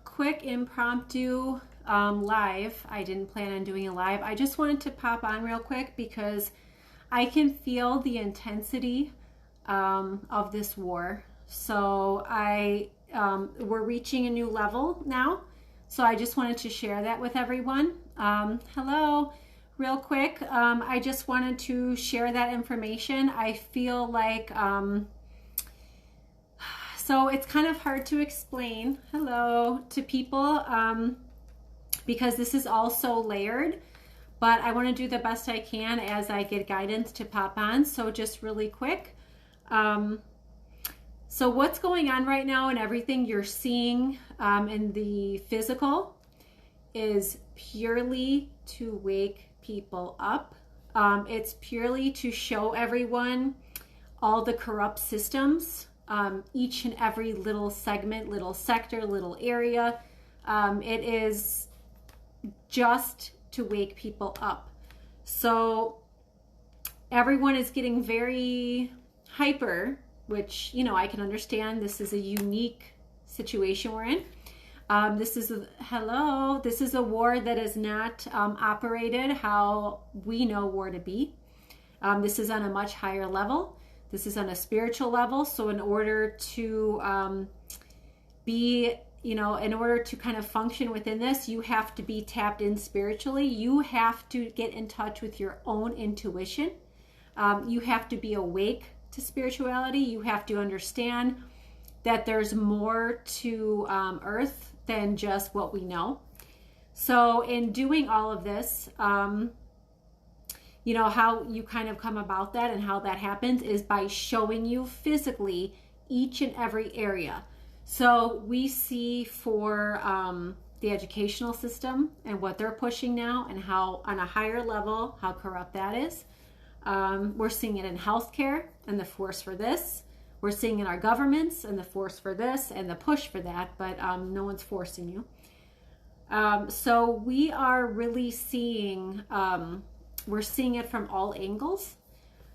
Quick impromptu live. I didn't plan on doing a live. I just wanted to pop on real quick because I can feel the intensity of this war. So we're reaching a new level now. So I just wanted to share that with everyone. Hello, real quick. I just wanted to share that information. I feel like so it's kind of hard to explain to people because this is all so layered, but I want to do the best I can as I get guidance to pop on. So just really quick. So what's going on right now and everything you're seeing in the physical is purely to wake people up. It's purely to show everyone all the corrupt systems, each and every little segment, little sector, little area. It is just to wake people up. So everyone is getting very hyper, which, you know, I can understand. This is a unique situation we're in. This is a war that is not operated how we know war to be. This is on a much higher level. This is on a spiritual level. So in order to in order to kind of function within this, you have to be tapped in spiritually. You have to get in touch with your own intuition. You have to be awake to spirituality. You have to understand that there's more to Earth than just what we know. So in doing all of this, how you kind of come about that and how that happens is by showing you physically each and every area. So we see for the educational system and what they're pushing now and how on a higher level, how corrupt that is. We're seeing it in healthcare and the force for this. We're seeing in our governments and the force for this and the push for that, but no one's forcing you. So we are really seeing, we're seeing it from all angles.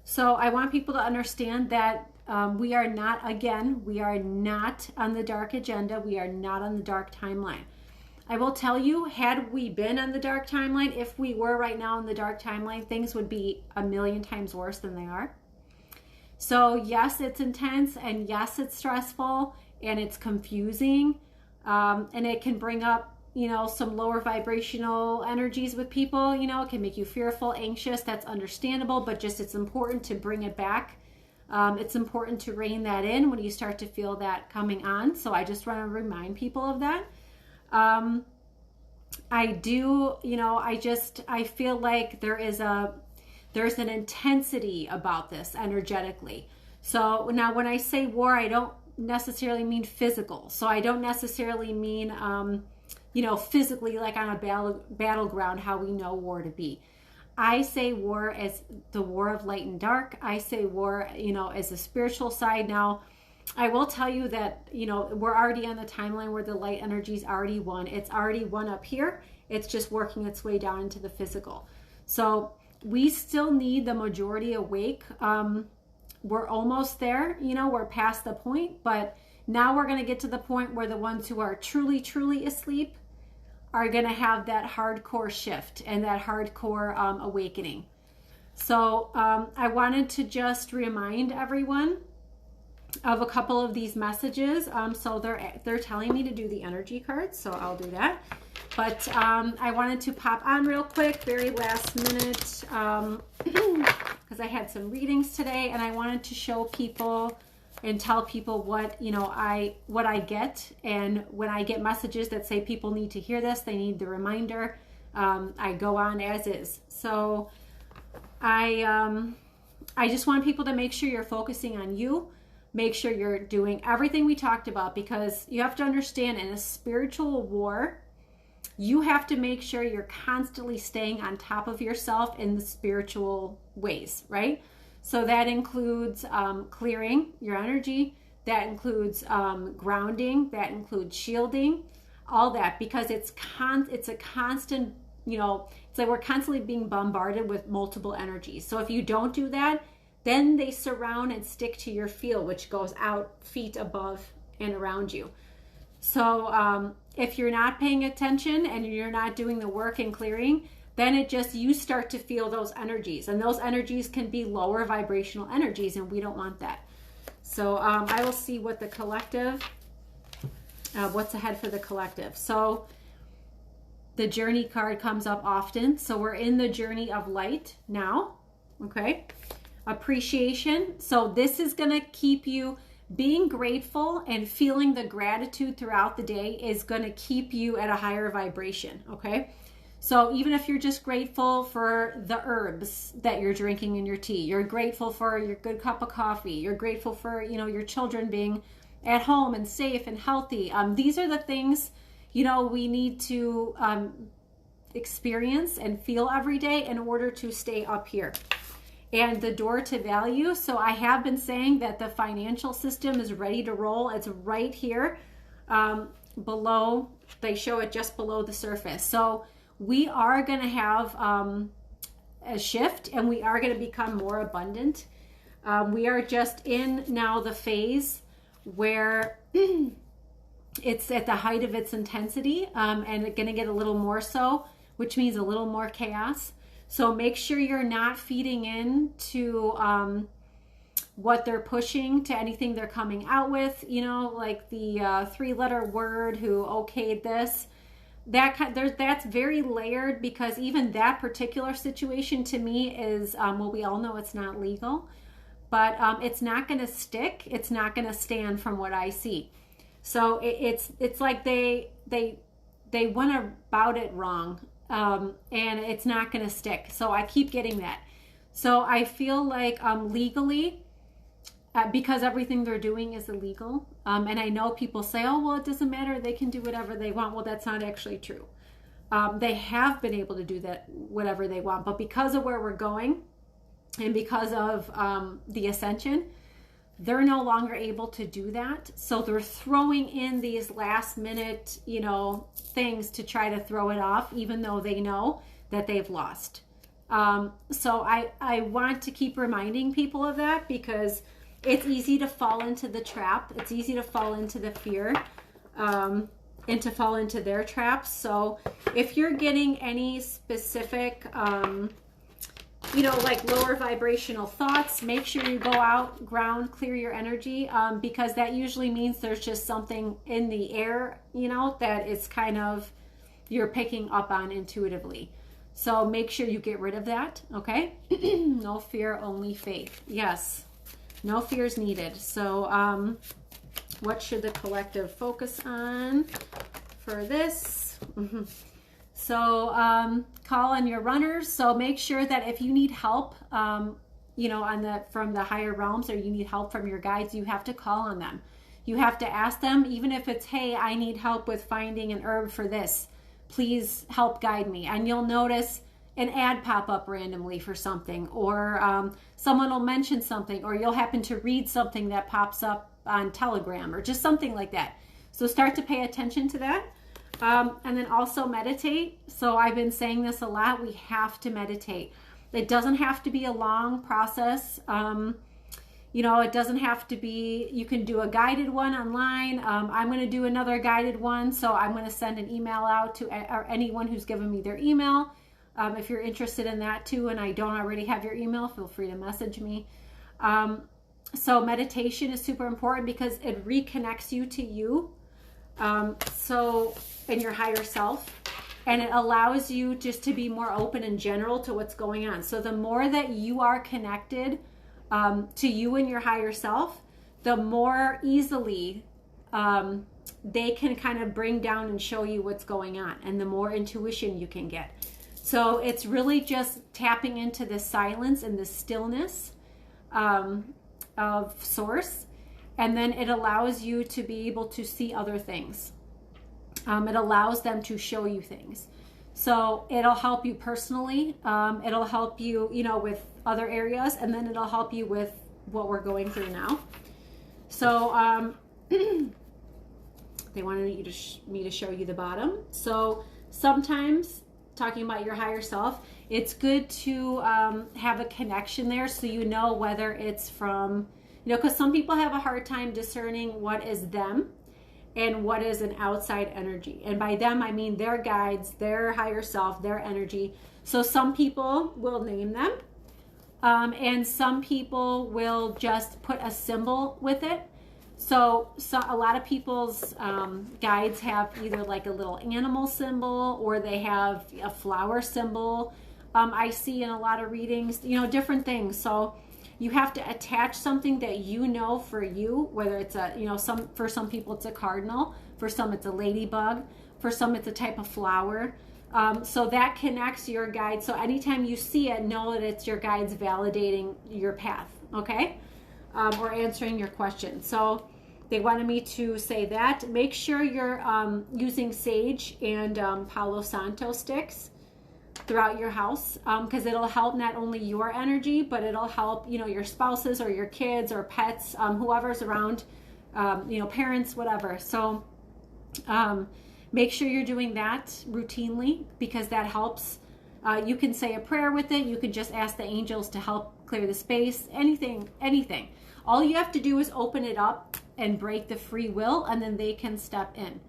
So I want people to understand that we are not on the dark agenda. We are not on the dark timeline. I will tell you, had we been on the dark timeline, if we were right now in the dark timeline, things would be a million times worse than they are. So yes, it's intense, and yes, it's stressful, and it's confusing, and it can bring up, some lower vibrational energies with people. It can make you fearful, anxious. That's understandable, but just it's important to bring it back. It's important to rein that in when you start to feel that coming on. So I just want to remind people of that. I feel like there's an intensity about this energetically. So now when I say war, I don't necessarily mean physical. So I don't necessarily mean, physically like on a battleground, how we know war to be. I say war as the war of light and dark. I say war, as a spiritual side. Now, I will tell you that, we're already on the timeline where the light energy's already won. It's already won up here. It's just working its way down into the physical. So we still need the majority awake. We're almost there, we're past the point, but now we're going to get to the point where the ones who are truly, truly asleep are going to have that hardcore shift and that hardcore awakening. So I wanted to just remind everyone of a couple of these messages. So they're telling me to do the energy cards, so I'll do that. But I wanted to pop on real quick, very last minute, because I had some readings today, and I wanted to show people and tell people what I get. And when I get messages that say people need to hear this, they need the reminder, I go on as is. So I just want people to make sure you're focusing on you. Make sure you're doing everything we talked about, because you have to understand, in a spiritual war, you have to make sure you're constantly staying on top of yourself in the spiritual ways, right? So that includes clearing your energy. That includes grounding. That includes shielding, all that, because it's a constant, it's like we're constantly being bombarded with multiple energies. So if you don't do that, then they surround and stick to your field, which goes out feet above and around you. So if you're not paying attention and you're not doing the work and clearing, then you start to feel those energies, and those energies can be lower vibrational energies, and we don't want that. So I will see what the collective, what's ahead for the collective. So the journey card comes up often. So we're in the journey of light now. Okay. Appreciation. So this is going to keep you being grateful, and feeling the gratitude throughout the day is going to keep you at a higher vibration. Okay. So even if you're just grateful for the herbs that you're drinking in your tea, you're grateful for your good cup of coffee, you're grateful for, your children being at home and safe and healthy. These are the things, we need to experience and feel every day in order to stay up here. And the door to value. So I have been saying that the financial system is ready to roll. It's right here below. They show it just below the surface. So we are going to have a shift, and we are going to become more abundant. We are just in now the phase where it's at the height of its intensity, and it's going to get a little more so, which means a little more chaos. So make sure you're not feeding in to what they're pushing, to anything they're coming out with, like the 3-letter word who okayed this. That's very layered, because even that particular situation to me is, we all know it's not legal, but it's not going to stick. It's not going to stand from what I see. So it's like they went about it wrong, and it's not going to stick. So I keep getting that. So I feel like legally, because everything they're doing is illegal. And I know people say, oh, well, it doesn't matter. They can do whatever they want. Well, that's not actually true. They have been able to do that, whatever they want. But because of where we're going, and because of the Ascension, they're no longer able to do that. So they're throwing in these last minute, things to try to throw it off, even though they know that they've lost. So I want to keep reminding people of that, because it's easy to fall into the trap. It's easy to fall into the fear, and to fall into their traps. So if you're getting any specific, like lower vibrational thoughts, make sure you go out, ground, clear your energy, because that usually means there's just something in the air, that it's kind of, you're picking up on intuitively. So make sure you get rid of that. Okay. No fear, only faith. Yes. No fears needed. So what should the collective focus on for this? So call on your runners. So make sure that if you need help, from the higher realms, or you need help from your guides, you have to call on them. You have to ask them, even if it's, hey, I need help with finding an herb for this. Please help guide me. And you'll notice an ad pop up randomly for something, or someone will mention something, or you'll happen to read something that pops up on Telegram, or just something like that. So start to pay attention to that. And then also meditate. So I've been saying this a lot. We have to meditate. It doesn't have to be a long process. It doesn't have to be, you can do a guided one online. I'm going to do another guided one. So I'm going to send an email out to anyone who's given me their email. If you're interested in that too, and I don't already have your email, feel free to message me. So meditation is super important, because it reconnects you to you. And your higher self, and it allows you just to be more open in general to what's going on. So the more that you are connected to you and your higher self, the more easily they can kind of bring down and show you what's going on, and the more intuition you can get. So it's really just tapping into the silence and the stillness of source, and then it allows you to be able to see other things. It allows them to show you things. So it'll help you personally. It'll help you, with other areas, and then it'll help you with what we're going through now. So they wanted me to show you the bottom. So sometimes, talking about your higher self, it's good to have a connection there, so you know whether it's from, because some people have a hard time discerning what is them and what is an outside energy. And by them, I mean their guides, their higher self, their energy. So some people will name them, and some people will just put a symbol with it. So a lot of people's guides have either like a little animal symbol, or they have a flower symbol. I see in a lot of readings, different things. So you have to attach something that for you, whether it's for some people it's a cardinal, for some it's a ladybug, for some it's a type of flower. So that connects your guide. So anytime you see it, know that it's your guides validating your path, okay? Or answering your question. So they wanted me to say that. Make sure you're using sage and Palo Santo sticks throughout your house, because it'll help not only your energy, but it'll help your spouses or your kids or pets, whoever's around, parents, whatever. So make sure you're doing that routinely, because that helps. You can say a prayer with it. You can just ask the angels to help clear the space. Anything. All you have to do is open it up and break the free will, and then they can step in.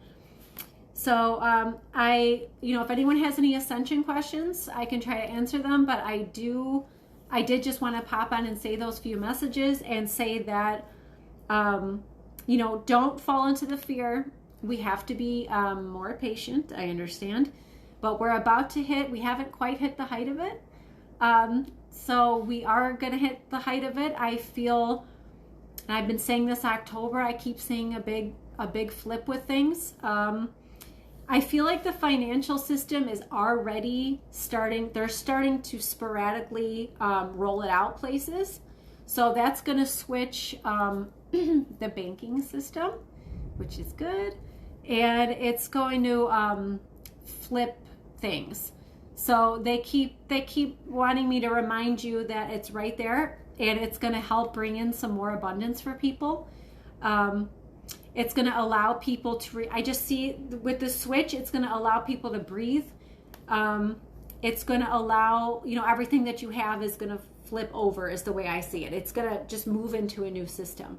So if anyone has any Ascension questions, I can try to answer them, but I did just want to pop on and say those few messages and say that, don't fall into the fear. We have to be more patient, I understand, but we haven't quite hit the height of it. So we are going to hit the height of it. I feel, and I've been saying this October, I keep seeing a big flip with things. I feel like the financial system is already they're starting to sporadically roll it out places. So that's going to switch the banking system, which is good. And it's going to flip things. So they keep wanting me to remind you that it's right there, and it's going to help bring in some more abundance for people. It's going to allow people to, I just see with the switch, it's going to allow people to breathe. It's going to allow, everything that you have is going to flip over, is the way I see it. It's going to just move into a new system.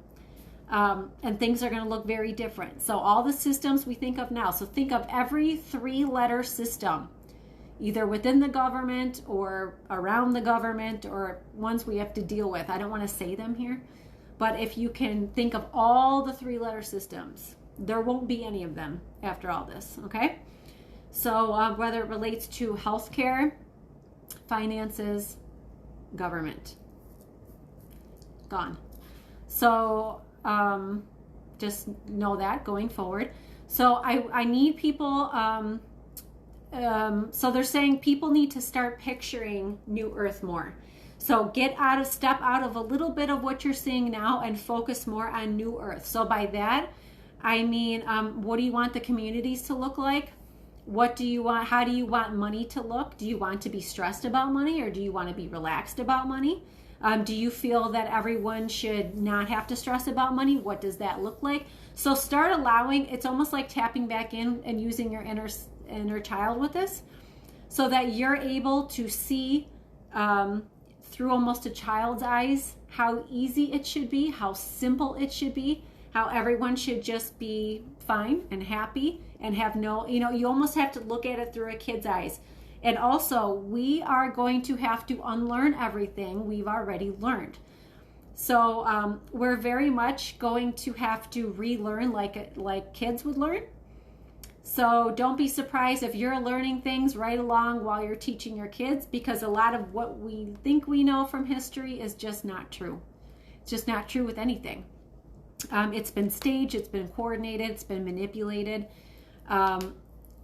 And things are going to look very different. So all the systems we think of now, so think of every 3-letter system, either within the government or around the government, or ones we have to deal with. I don't want to say them here. But if you can think of all the 3-letter systems, there won't be any of them after all this, okay? So whether it relates to healthcare, finances, government, gone. So just know that going forward. So I need people, so they're saying people need to start picturing New Earth more. So step out of a little bit of what you're seeing now and focus more on New Earth. So by that, I mean, what do you want the communities to look like? What do you want? How do you want money to look? Do you want to be stressed about money, or do you want to be relaxed about money? Do you feel that everyone should not have to stress about money? What does that look like? So start allowing, it's almost like tapping back in and using your inner child with this, so that you're able to see through almost a child's eyes how easy it should be, how simple it should be, how everyone should just be fine and happy and have no, you almost have to look at it through a kid's eyes. And also, we are going to have to unlearn everything we've already learned. So we're very much going to have to relearn like kids would learn. So don't be surprised if you're learning things right along while you're teaching your kids, because a lot of what we think we know from history is just not true. It's just not true with anything. It's been staged, it's been coordinated, it's been manipulated.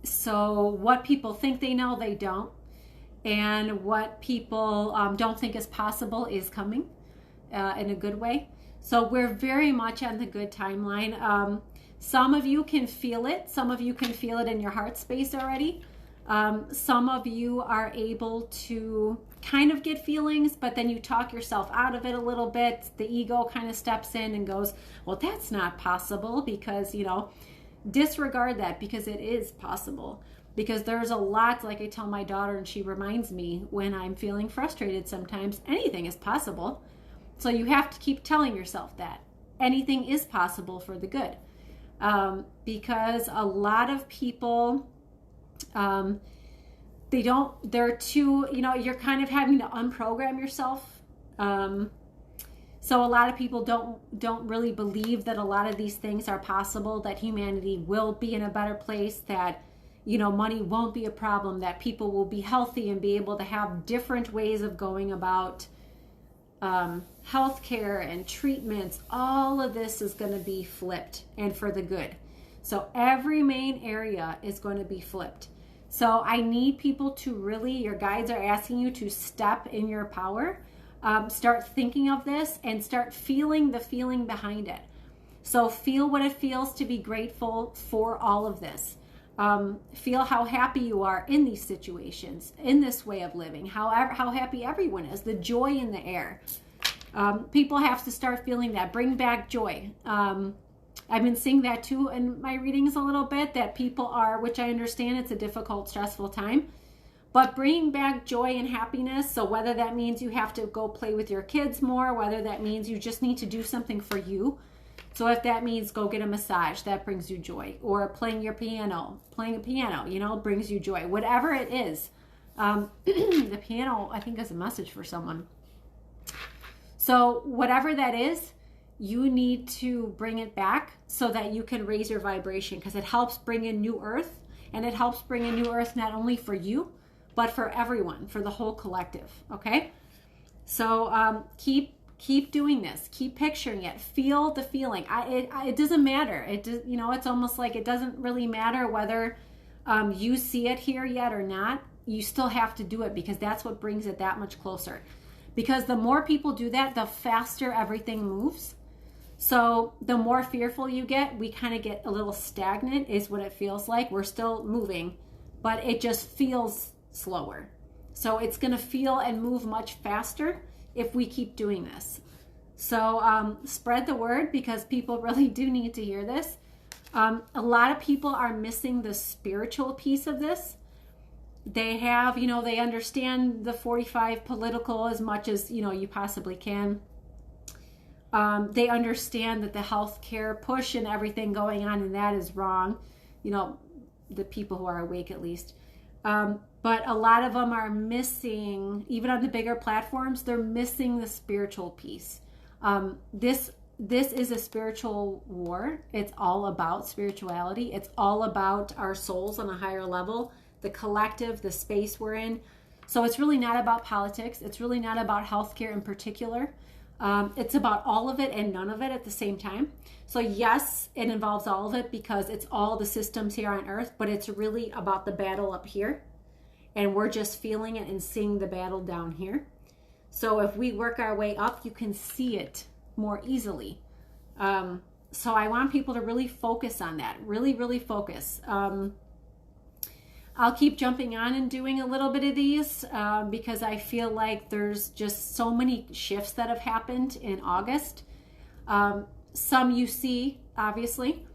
So what people think they know, they don't. And what people don't think is possible is coming in a good way. So we're very much on the good timeline. Some of you can feel it. Some of you can feel it in your heart space already. Some of you are able to kind of get feelings, but then you talk yourself out of it a little bit. The ego kind of steps in and goes, well, that's not possible, because, disregard that, because it is possible. Because there's a lot, like I tell my daughter, and she reminds me when I'm feeling frustrated sometimes, anything is possible. So you have to keep telling yourself that anything is possible for the good. because a lot of people, they're too, you're kind of having to unprogram yourself. So a lot of people don't really believe that a lot of these things are possible, that humanity will be in a better place, that, money won't be a problem, that people will be healthy and be able to have different ways of going about healthcare and treatments. All of this is going to be flipped and for the good. So every main area is going to be flipped. So I need people to really, your guides are asking you to step in your power. Start thinking of this and start feeling the feeling behind it. So feel what it feels to be grateful for all of this. Feel how happy you are in these situations, in this way of living, how happy everyone is, the joy in the air. People have to start feeling that. Bring back joy. I've been seeing that too in my readings a little bit, that people are, which I understand it's a difficult, stressful time, but bringing back joy and happiness. So whether that means you have to go play with your kids more, whether that means you just need to do something for you. So if that means go get a massage, that brings you joy, or playing a piano, brings you joy, whatever it is. The piano, I think, is a message for someone. So whatever that is, you need to bring it back so that you can raise your vibration, because it helps bring in new earth, and it helps bring in new earth not only for you, but for everyone, for the whole collective. Okay. So keep doing this. Keep picturing it. Feel the feeling. It doesn't matter. It's almost like it doesn't really matter whether you see it here yet or not. You still have to do it, because that's what brings it that much closer. Because the more people do that, the faster everything moves. So the more fearful you get, we kind of get a little stagnant, is what it feels like. We're still moving, but it just feels slower. So it's going to feel and move much faster if we keep doing this. So spread the word, because people really do need to hear this. A lot of people are missing the spiritual piece of this. They have, they understand the 45 political as much as, you possibly can. They understand that the healthcare push and everything going on, and that is wrong. The people who are awake, at least. But a lot of them are missing, even on the bigger platforms, they're missing the spiritual piece. This is a spiritual war. It's all about spirituality. It's all about our souls on a higher level, the collective, the space we're in. So it's really not about politics. It's really not about healthcare in particular. It's about all of it and none of it at the same time. So yes, it involves all of it, because it's all the systems here on Earth, but it's really about the battle up here. And we're just feeling it and seeing the battle down here. So if we work our way up, you can see it more easily. So I want people to really focus on that. Really, really focus. I'll keep jumping on and doing a little bit of these because I feel like there's just so many shifts that have happened in August. Some you see, obviously,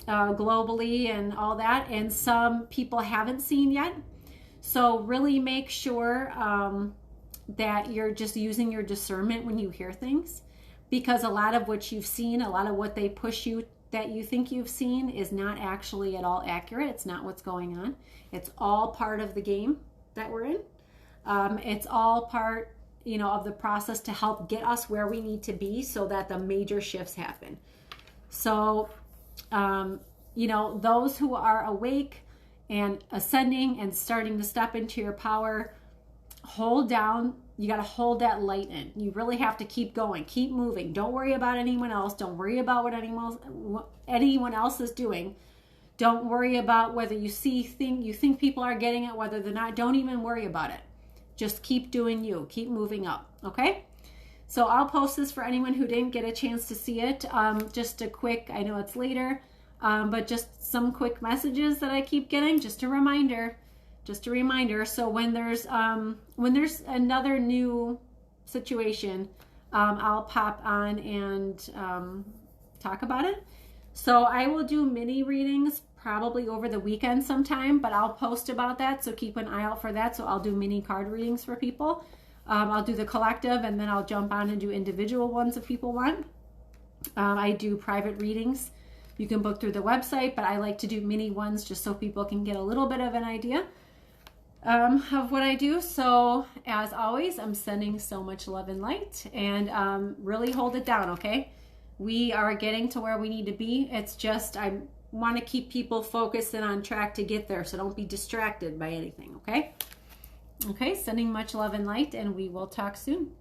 globally and all that, and some people haven't seen yet. So really make sure that you're just using your discernment when you hear things, because a lot of what you've seen, a lot of what they push you that you think you've seen is not actually at all accurate. It's not what's going on. It's all part of the game that we're in. It's all part, of the process to help get us where we need to be so that the major shifts happen. So, those who are awake and ascending and starting to step into your power, hold down. You got to hold that light in. You really have to keep going, keep moving. Don't worry about anyone else. Don't worry about what anyone else is doing. Don't worry about whether you think people are getting it, whether they're not. Don't even worry about it. Just keep doing you. Keep moving up. Okay? So I'll post this for anyone who didn't get a chance to see it. Just a quick, I know it's later, but just some quick messages that I keep getting. Just a reminder. So when there's another new situation, I'll pop on and talk about it. So I will do mini readings probably over the weekend sometime, but I'll post about that. So keep an eye out for that. So I'll do mini card readings for people. I'll do the collective, and then I'll jump on and do individual ones if people want. I do private readings. you can book through the website, but I like to do mini ones just so people can get a little bit of an idea of what I do. So as always, I'm sending so much love and light, and really hold it down, okay? We are getting to where we need to be. It's just I want to keep people focused and on track to get there, so don't be distracted by anything, okay? Okay, sending much love and light, and we will talk soon.